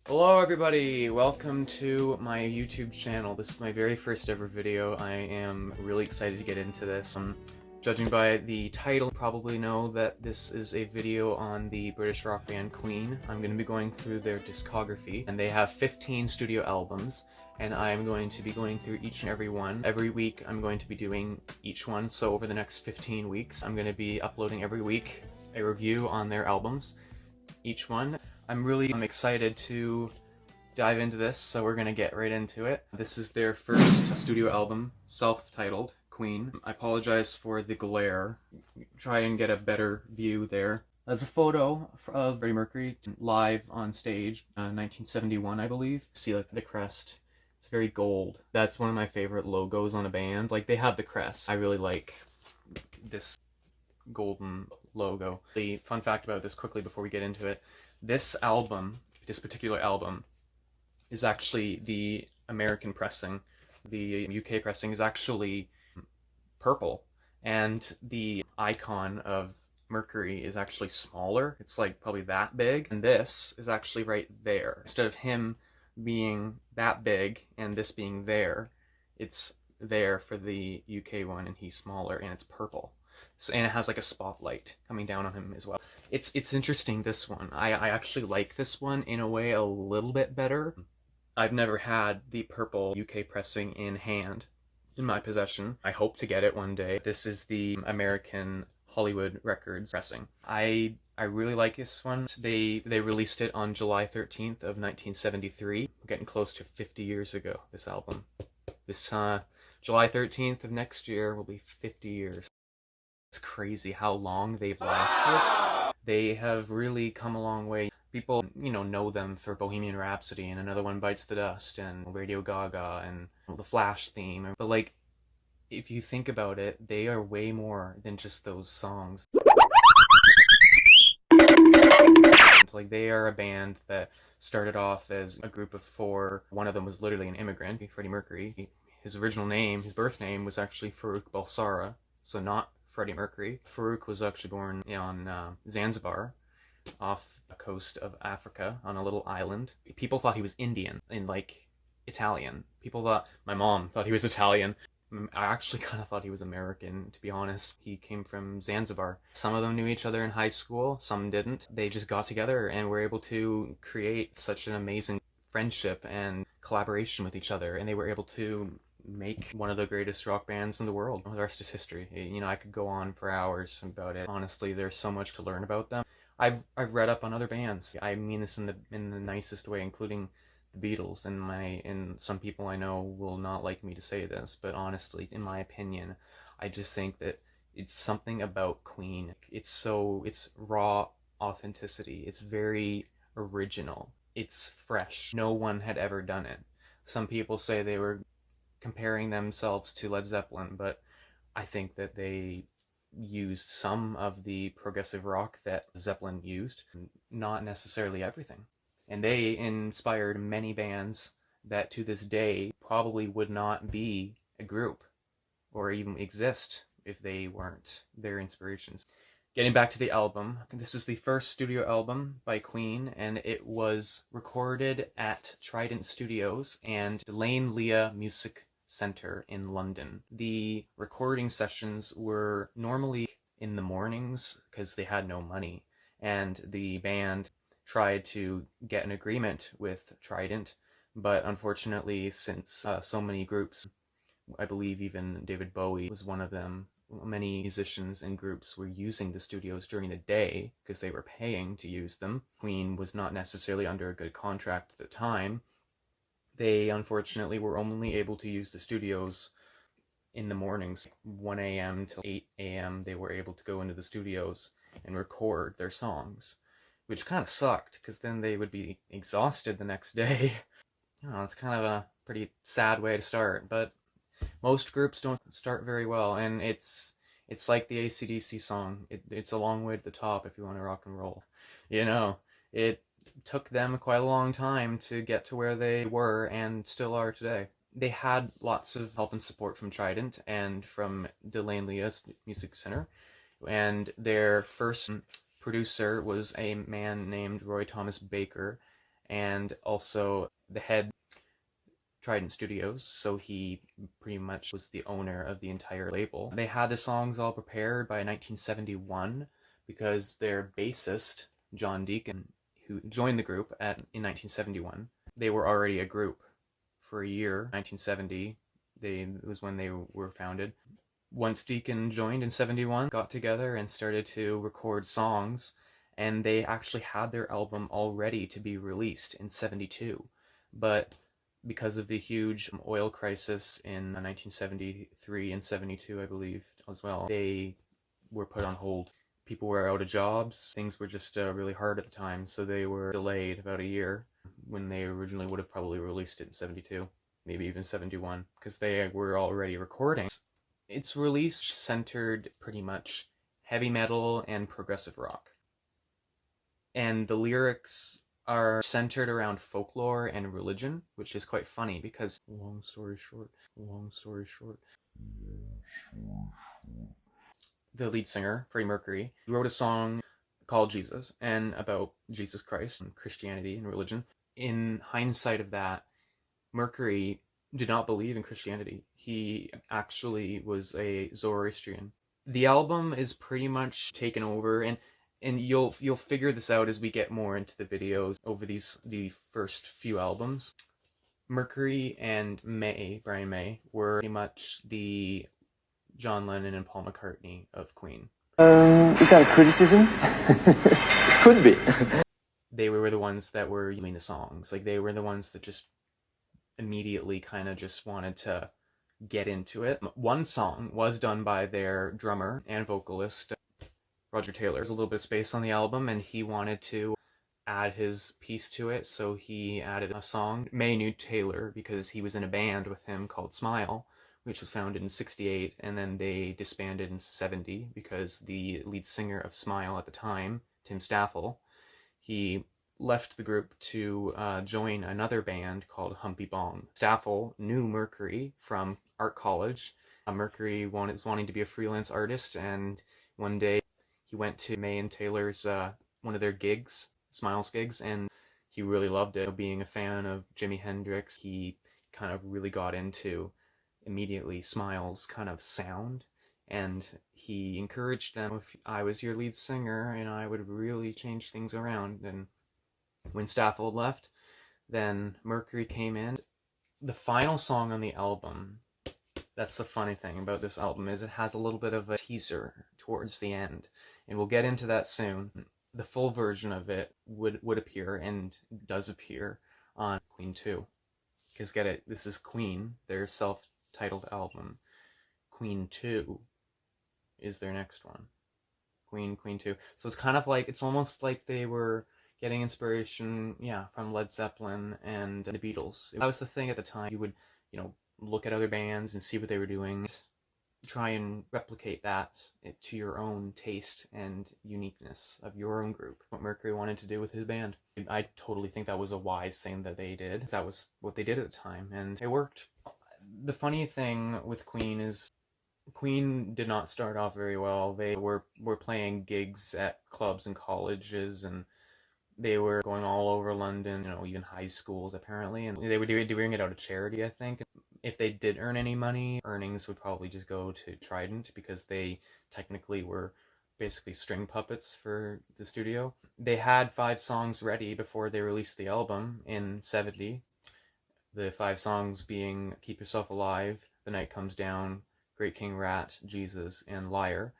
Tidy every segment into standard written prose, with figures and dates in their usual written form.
Hello everybody, welcome to my YouTube channel. This is my very first ever video. I am really excited to get into this. Judging by the title, you probably know that this is a video on the British rock band Queen. I'm going to be going through their discography, and they have 15 studio albums, and I'm going to be going through each and every one. Every week I'm going to be doing each one, so over the next 15 weeks I'm going to be uploading every week a review on their albums, each one. I'm really excited to dive into this, so we're gonna get right into it. This is their first studio album, self-titled, Queen. I apologize for the glare. Try and get a better view there. There's a photo of Freddie Mercury live on stage, 1971, I believe. See like the crest. It's very gold. That's one of my favorite logos on a band. Like, they have the crest. I really like this golden logo. The fun fact about this quickly before we get into it, this particular album, is actually the American pressing. The UK pressing is actually purple, and the icon of Mercury is actually smaller. It's like probably that big, and this is actually right there. Instead of him being that big and this being there, it's there for the UK one, and he's smaller, and it's purple. So, and it has like a spotlight coming down on him as well. It's interesting, this one. I actually like this one in a way a little bit better. I've never had the purple UK pressing in hand in my possession. I hope to get it one day. This is the American Hollywood Records pressing. I really like this one. They released it on July 13th of 1973. We're getting close to 50 years ago, this album. This July 13th of next year will be 50 years. It's crazy how long they've lasted. They have really come a long way. People, know them for Bohemian Rhapsody and Another One Bites the Dust and Radio Gaga and the Flash theme. But like, if you think about it, they are way more than just those songs. Like, they are a band that started off as a group of four. One of them was literally an immigrant, Freddie Mercury. His original name, his birth name, was actually Farouk Balsara, so not Freddie Mercury. Farouk was actually born on Zanzibar, off the coast of Africa, on a little island. People thought he was Indian and like Italian. My mom thought he was Italian. I actually kind of thought he was American, to be honest. He came from Zanzibar. Some of them knew each other in high school, some didn't. They just got together and were able to create such an amazing friendship and collaboration with each other, and they were able to make one of the greatest rock bands in the world. The rest is history. I could go on for hours about it. Honestly, there's so much to learn about them. I've read up on other bands. I mean this in the nicest way, including the Beatles. And some people I know will not like me to say this, but honestly, in my opinion, I just think that it's something about Queen. It's raw authenticity. It's very original. It's fresh. No one had ever done it. Some people say they were comparing themselves to Led Zeppelin, but I think that they used some of the progressive rock that Zeppelin used, not necessarily everything. And they inspired many bands that to this day probably would not be a group or even exist if they weren't their inspirations. Getting back to the album, this is the first studio album by Queen, and it was recorded at Trident Studios and Delane Lea Music Center in London. The recording sessions were normally in the mornings because they had no money, and the band tried to get an agreement with Trident, but unfortunately, since so many groups, I believe even David Bowie was one of them, many musicians and groups were using the studios during the day because they were paying to use them. Queen was not necessarily under a good contract at the time. They unfortunately were only able to use the studios in the mornings. 1 a.m. till 8 a.m. they were able to go into the studios and record their songs, which kind of sucked because then they would be exhausted the next day. It's kind of a pretty sad way to start, but most groups don't start very well, and it's like the AC/DC song. It's a long way to the top if you want to rock and roll. It took them quite a long time to get to where they were and still are today. They had lots of help and support from Trident and from Delane Lea Music Center, and their first producer was a man named Roy Thomas Baker, and also the head Trident Studios, so he pretty much was the owner of the entire label. They had the songs all prepared by 1971 because their bassist, John Deacon, who joined the group in 1971, they were already a group for a year. 1970, it was when they were founded. Once Deacon joined in 71, got together and started to record songs, and they actually had their album all ready to be released in 72. But because of the huge oil crisis in 1973 and 72, I believe, as well, they were put on hold. People were out of jobs. Things were just really hard at the time, so they were delayed about a year when they originally would have probably released it in 72, maybe even 71, because they were already recording. It's released centered pretty much heavy metal and progressive rock. And the lyrics are centered around folklore and religion, which is quite funny because, long story short, the lead singer, Freddie Mercury, wrote a song called Jesus and about Jesus Christ and Christianity and religion. In hindsight of that, Mercury did not believe in Christianity. He actually was a Zoroastrian. The album is pretty much taken over, and you'll figure this out as we get more into the videos over the first few albums. Mercury and Brian May, were pretty much the John Lennon and Paul McCartney of Queen. Is that a criticism? It could be. They were the ones that were doing the songs. Like, they were the ones that just immediately kind of just wanted to get into it. One song was done by their drummer and vocalist, Roger Taylor. There's a little bit of space on the album, and he wanted to add his piece to it, so he added a song. May knew Taylor because he was in a band with him called Smile, which was founded in 68, and then they disbanded in 70 because the lead singer of Smile at the time, Tim Staffel, he left the group to join another band called Humpy Bong. Staffel knew Mercury from art college. Mercury was wanting to be a freelance artist, and one day he went to May and Taylor's one of their gigs, Smiles gigs, and he really loved it. Being a fan of Jimi Hendrix, he kind of really got into immediately Smiles' kind of sound, and he encouraged them, if I was your lead singer and I would really change things around. And when Staffel left, then Mercury came in. The final song on the album, that's the funny thing about this album, is it has a little bit of a teaser towards the end, and we'll get into that soon. The full version of it would appear, and does appear, on Queen 2. Because get it, this is Queen, their self-titled album. Queen 2 is their next one. Queen 2. So it's kind of like, it's almost like they were getting inspiration, from Led Zeppelin and the Beatles. That was the thing at the time. You would, look at other bands and see what they were doing, try and replicate that to your own taste and uniqueness of your own group. What Mercury wanted to do with his band. I totally think that was a wise thing that they did. That was what they did at the time, and it worked. The funny thing with Queen is, Queen did not start off very well. They were playing gigs at clubs and colleges, and they were going all over London, even high schools apparently, and they were doing it out of charity, I think. If they did earn any money, earnings would probably just go to Trident, because they technically were basically string puppets for the studio. They had 5 songs ready before they released the album in 70. The 5 songs being Keep Yourself Alive, The Night Comes Down, Great King Rat, Jesus, and Liar.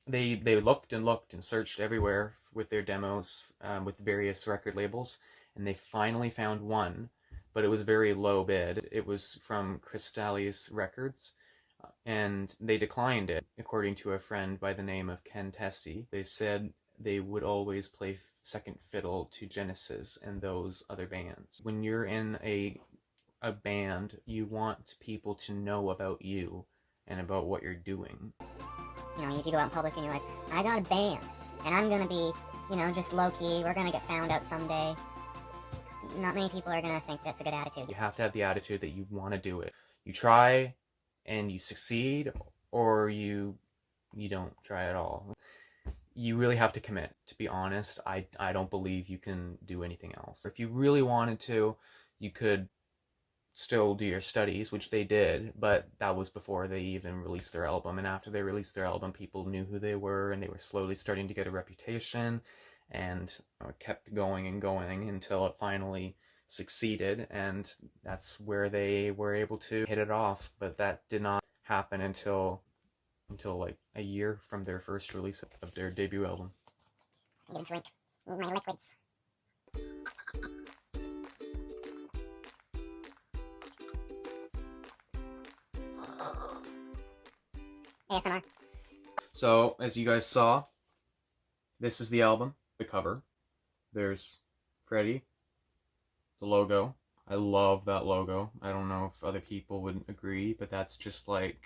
They looked and looked and searched everywhere with their demos, with various record labels, and they finally found one, but it was very low bid. It was from Crystallis Records, and they declined it, according to a friend by the name of Ken Testy. They said they would always play second fiddle to Genesis and those other bands. When you're in a band, you want people to know about you and about what you're doing. If you go out in public and you're like, I got a band, and I'm gonna be, just low-key, we're gonna get found out someday, not many people are gonna think that's a good attitude. You have to have the attitude that you want to do it. You try, and you succeed, or you don't try at all. you really have to commit. To be honest, I don't believe you can do anything else. If you really wanted to, you could still do your studies, which they did, but that was before they even released their album. And after they released their album, people knew who they were, and they were slowly starting to get a reputation, and it kept going and going until it finally succeeded, and that's where they were able to hit it off. But that did not happen until like a year from their first release of their debut album. I'm gonna drink. Need my liquids. ASMR. So, as you guys saw, this is the album, the cover. There's Freddie, the logo. I love that logo. I don't know if other people would agree, but that's just like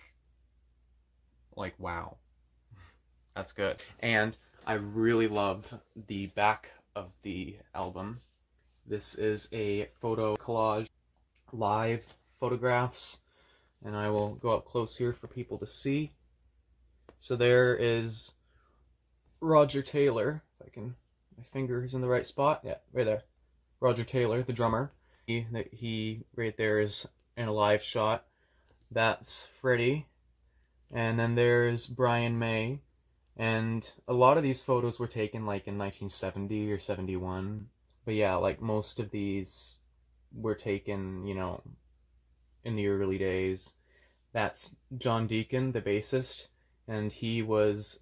wow. That's good. And I really love the back of the album. This is a photo collage, live photographs, and I will go up close here for people to see. So there is Roger Taylor, if I can, my finger is in the right spot. Yeah, right there. Roger Taylor, the drummer. He right there is in a live shot. That's Freddie. And then there's Brian May. And a lot of these photos were taken like in 1970 or 71. But yeah, like most of these were taken, you know, in the early days. That's John Deacon, the bassist, and he was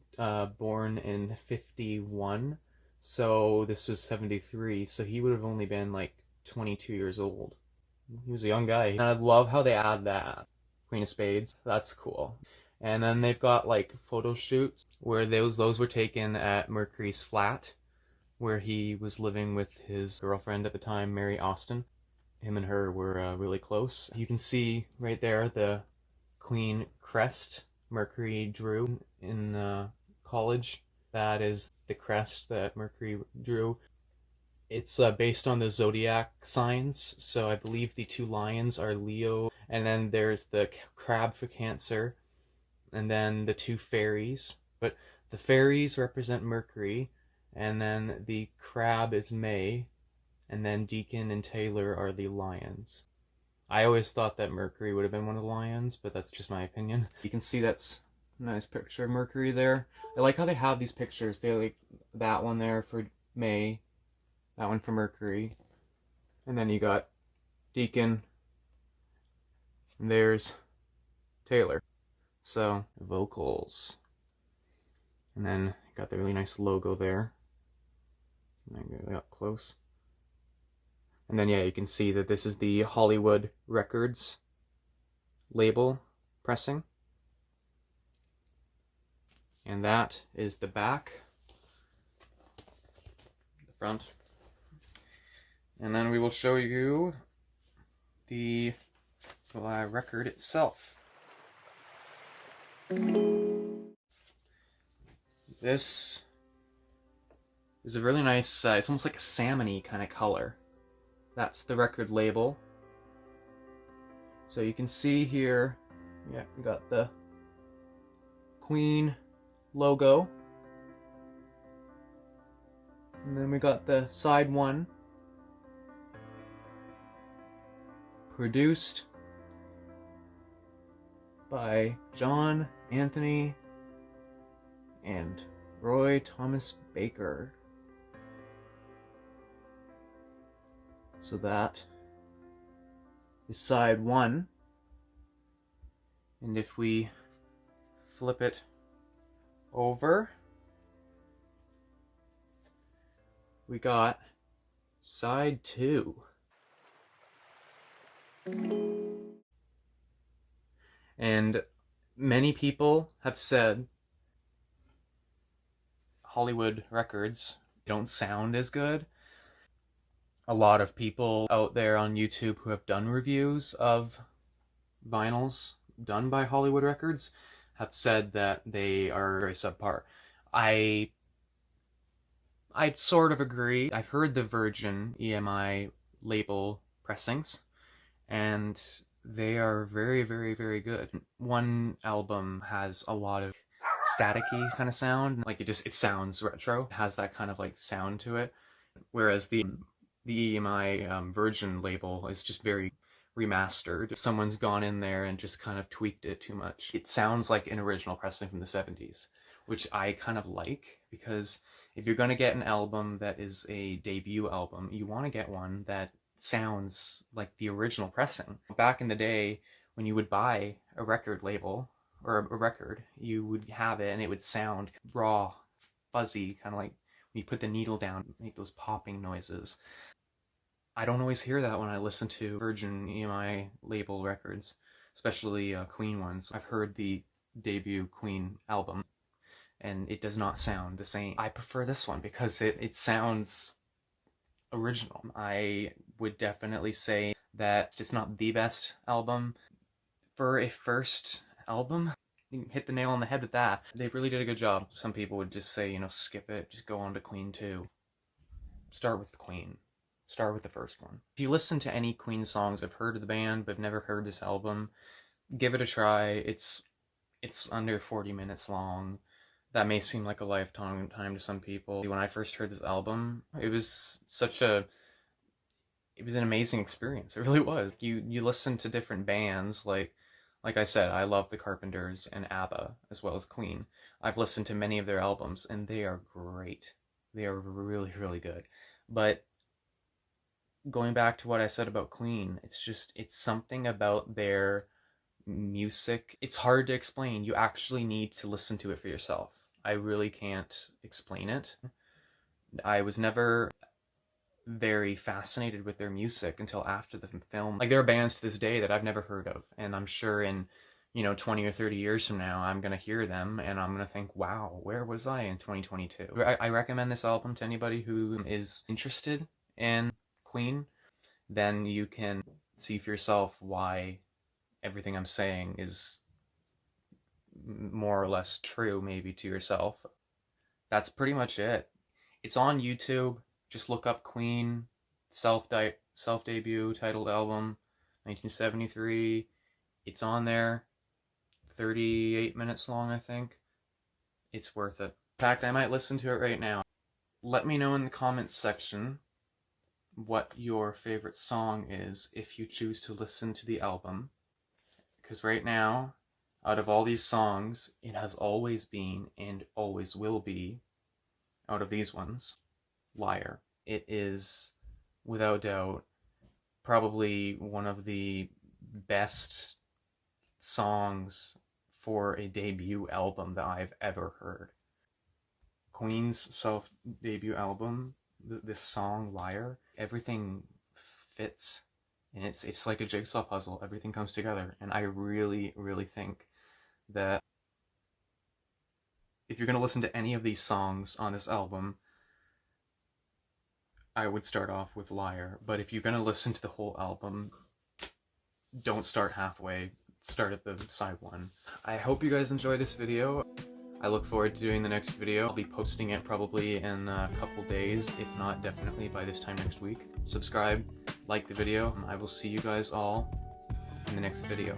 born in 51, so this was 73, so he would have only been like 22 years old. He was a young guy. And I love how they add that. Queen of Spades, that's cool. And then they've got like photo shoots where those were taken at Mercury's flat, where he was living with his girlfriend at the time, Mary Austin. Him and her were really close. You can see right there the Queen crest Mercury drew in college. That is the crest that Mercury drew. It's based on the zodiac signs, so I believe the two lions are Leo, and then there's the crab for Cancer, and then the two fairies. But the fairies represent Mercury, and then the crab is May, and then Deacon and Taylor are the lions. I always thought that Mercury would have been one of the lions, but that's just my opinion. You can see that's a nice picture of Mercury there. I like how they have these pictures. They like that one there for May, that one for Mercury, and then you got Deacon, and there's Taylor. So, vocals. And then got the really nice logo there. And then get up close. And then, yeah, you can see that this is the Hollywood Records label pressing. And that is the back, the front. And then we will show you the record itself. This is a really nice, it's almost like a salmon-y kind of color. That's the record label. So you can see here, yeah, we got the Queen logo. And then we got the side one. Produced by John Anthony and Roy Thomas Baker. So that is side one. And if we flip it over, we got side two. And many people have said Hollywood records don't sound as good. A lot of people out there on YouTube who have done reviews of vinyls done by Hollywood Records have said that they are very subpar. I'd sort of agree. I've heard the Virgin EMI label pressings, and they are very, very, very good. One album has a lot of staticky kind of sound. Like it sounds retro. It has that kind of like sound to it. Whereas the EMI Virgin label is just very remastered. Someone's gone in there and just kind of tweaked it too much. It sounds like an original pressing from the 70s, which I kind of like, because if you're going to get an album that is a debut album, you want to get one that sounds like the original pressing. Back in the day, when you would buy a record label or a record, you would have it and it would sound raw, fuzzy, kind of like when you put the needle down, make those popping noises. I don't always hear that when I listen to Virgin EMI label records, especially Queen ones. I've heard the debut Queen album, and it does not sound the same. I prefer this one because it sounds original. I would definitely say that it's not the best album. For a first album, you hit the nail on the head with that. They really did a good job. Some people would just say, skip it, just go on to Queen 2. Start with Queen. Start with the first one. If you listen to any Queen songs, I've heard of the band, but I've never heard this album, give it a try. It's under 40 minutes long. That may seem like a lifetime to some people. When I first heard this album, it was an amazing experience. It really was. You listen to different bands, like I said, I love the Carpenters and ABBA, as well as Queen. I've listened to many of their albums, and they are great. They are really, really good. But going back to what I said about Queen, it's something about their music. It's hard to explain. You actually need to listen to it for yourself. I really can't explain it. I was never very fascinated with their music until after the film. Like, there are bands to this day that I've never heard of, and I'm sure in 20 or 30 years from now, I'm gonna hear them and I'm gonna think, wow, where was I in 2022? I recommend this album to anybody who is interested in Queen. Then you can see for yourself why everything I'm saying is more or less true, maybe, to yourself. That's pretty much it. It's on YouTube. Just look up Queen self-debut titled album, 1973. It's on there. 38 minutes long, I think. It's worth it. In fact, I might listen to it right now. Let me know in the comments section what your favorite song is if you choose to listen to the album. Because right now, out of all these songs, it has always been and always will be, out of these ones, Liar. It is, without doubt, probably one of the best songs for a debut album that I've ever heard. Queen's self-debut album, this song, Liar, everything fits, and it's like a jigsaw puzzle. Everything comes together, and I really, really think that if you're going to listen to any of these songs on this album, I would start off with Liar. But if you're going to listen to the whole album, don't start halfway. Start at the side one. I hope you guys enjoyed this video. I look forward to doing the next video. I'll be posting it probably in a couple days, if not definitely by this time next week. Subscribe, like the video, and I will see you guys all in the next video.